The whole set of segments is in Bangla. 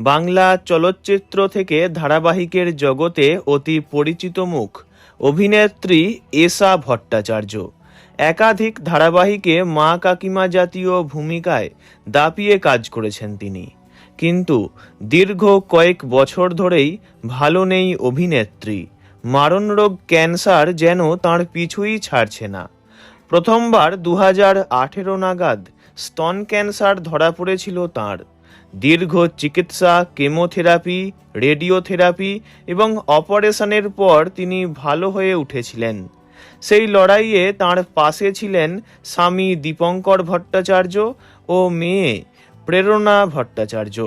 বাংলা চলচ্চিত্র থেকে ধারাবাহিকের জগতে অতি পরিচিত মুখ অভিনেত্রী এষা ভট্টাচার্য। একাধিক ধারাবাহিকে মা কাকিমা জাতীয় ভূমিকায় দাপিয়ে কাজ করেছেন তিনি। কিন্তু দীর্ঘ কয়েক বছর ধরেই ভালো নেই অভিনেত্রী। মারণ রোগ ক্যান্সার যেন তাঁর পিছুই ছাড়ছে না। প্রথমবার 2018 নাগাদ স্তন ক্যান্সার ধরা পড়েছিল তাঁর। দীর্ঘ চিকিৎসা, কেমোথেরাপি, রেডিওথেরাপি এবং অপারেশনের পর তিনি ভালো হয়ে উঠেছিলেন। সেই লড়াইয়ে তাঁর পাশে ছিলেন স্বামী দীপঙ্কর ভট্টাচার্য ও মেয়ে প্রেরণা ভট্টাচার্য।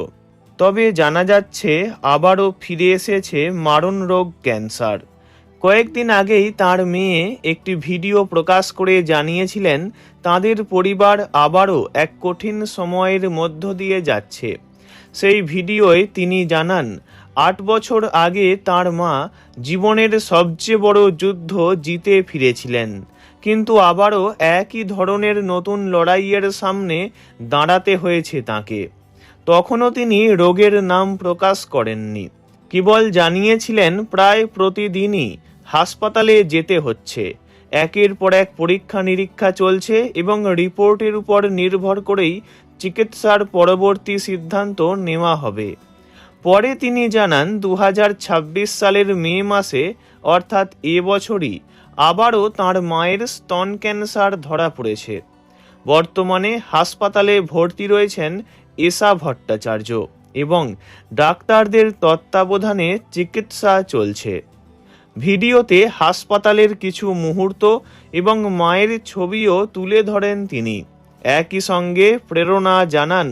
তবে জানা যাচ্ছে আবারও ফিরে এসেছে মারণ রোগ ক্যান্সার। কয়েকদিন আগেই তার মেয়ে একটি ভিডিও প্রকাশ করে জানিয়েছিলেন তাদের পরিবার আবারও এক কঠিন সময়ের মধ্য দিয়ে যাচ্ছে। সেই ভিডিওয় তিনি জানান 8 বছর আগে তার মা জীবনের সবচেয়ে বড় যুদ্ধ জিতে ফিরেছিলেন, কিন্তু আবারও একই ধরনের নতুন লড়াইয়ের সামনে দাঁড়াতে হয়েছে তাকে। তখনও তিনি রোগের নাম প্রকাশ করেননি, কেবল জানিয়েছিলেন প্রায় প্রতিদিনই হাসপাতালে যেতে হচ্ছে। একের পর এক পরীক্ষা নিরীক্ষা চলছে এবং রিপোর্টের উপর নির্ভর করেই চিকিৎসার পরবর্তী সিদ্ধান্ত নেওয়া হবে। পরে তিনি জানান 2026 সালের মে মাসে অর্থাৎ এবছরই আবারও তাঁর মায়ের স্তন ক্যান্সার ধরা পড়েছে। বর্তমানে হাসপাতালে ভর্তি রয়েছেন এষা ভট্টাচার্য এবং ডাক্তারদের তত্ত্বাবধানে চিকিৎসা চলছে। ভিডিওতে হাসপাতালের কিছু মুহূর্ত এবং মায়ের ছবিও তুলে ধরেন তিনি। একই সঙ্গে প্রেরণা জানান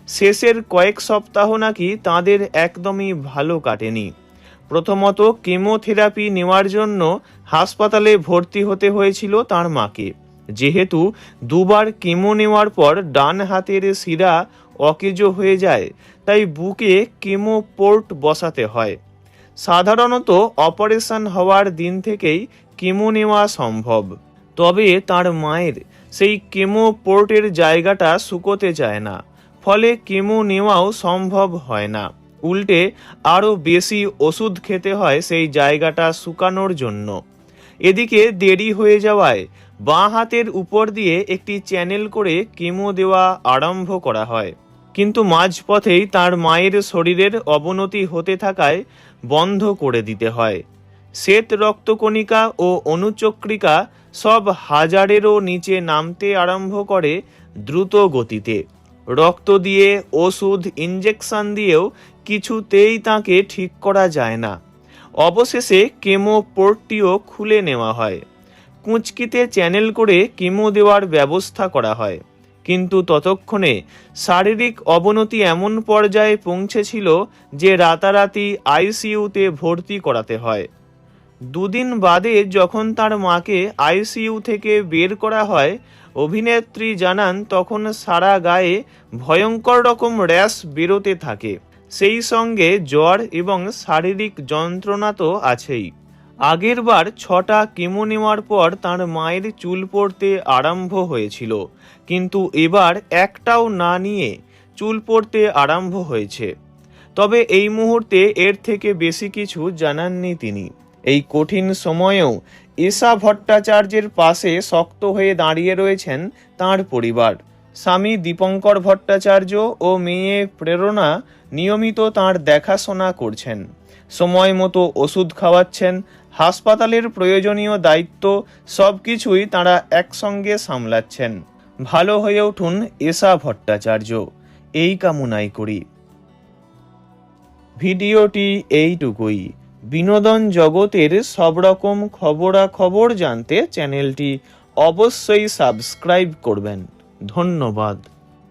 শেষের কয়েক সপ্তাহ নাকি তাঁদের একদমই ভালো কাটেনি। প্রথমত কেমোথেরাপি নেওয়ার জন্য হাসপাতালে ভর্তি হতে হয়েছিল তার মাকে। যেহেতু দুবার কেমো নেওয়ার পর ডান হাতের শিরা অকেজো হয়ে যায়, তাই বুকে কেমো পোর্ট বসাতে হয়। সাধারণত অপারেশন হওয়ার দিন থেকেই কেমো নেওয়া সম্ভব, তবে তার মায়ের সেই কেমো পোর্টের জায়গাটা শুকোতে চায় না, ফলে কেমো নেওয়াও সম্ভব হয় না। উল্টে আরও বেশি ওষুধ খেতে হয় সেই জায়গাটা শুকানোর জন্য। এদিকে দেরি হয়ে যাওয়ায় বাঁ হাতের উপর দিয়ে একটি চ্যানেল করে কেমো দেওয়া আরম্ভ করা হয়, কিন্তু মাঝপথেই তার মায়ের শরীরের অবনতি হতে থাকায় বন্ধ করে দিতে হয়। শ্বেত রক্তকণিকা ও অনুচক্রিকা সব হাজারেরও নিচে নামতে আরম্ভ করে দ্রুত গতিতে। রক্ত দিয়ে, ওষুধ, ইঞ্জেকশন দিয়েও কিছুতেই তাকে ঠিক করা যায় না। অবশেষে কেমো পোর্টটিও খুলে নেওয়া হয়। কুঁচকিতে চ্যানেল করে কেমো দেওয়ার ব্যবস্থা করা হয়, কিন্তু ততক্ষণে শারীরিক অবনতি এমন পর্যায়ে পৌঁছেছিল যে রাতারাতি আইসিইউতে ভর্তি করাতে হয়। 2 দিন বাদে যখন তার মাকে আইসিইউ থেকে বের করা হয়, অভিনেত্রী জানান তখন সারা গায়ে ভয়ঙ্কর রকম র্যাশ বেরোতে থাকে। সেই সঙ্গে জ্বর এবং শারীরিক যন্ত্রণা তো আছেই। আগেরবার 6টা কেমো নেওয়ার পর তার মায়ের চুল পড়তে আরম্ভ হয়েছিল, কিন্তু এবার একটাও না নিয়ে চুল পড়তে আরম্ভ হয়েছে। তবে এই মুহূর্তে এর থেকে বেশি কিছু জানাননি তিনি। এই কঠিন সময়েও এষা ভট্টাচার্যের পাশে শক্ত হয়ে দাঁড়িয়ে রয়েছেন তাঁর পরিবার। স্বামী দীপঙ্কর ভট্টাচার্য ও মেয়ে প্রেরণা নিয়মিত তাঁর দেখাশোনা করছেন, সময় মতো ওষুধ খাওয়াচ্ছেন। হাসপাতালের প্রয়োজনীয় দায়িত্ব সব কিছুই তাঁরা একসঙ্গে সামলাচ্ছেন। ভালো হয়ে উঠুন এষা ভট্টাচার্য, এই কামনাই করি। ভিডিওটি এইটুকুই। বিনোদন জগতের সব রকম খবরাখবর জানতে চ্যানেলটি অবশ্যই সাবস্ক্রাইব করবেন। ধন্যবাদ।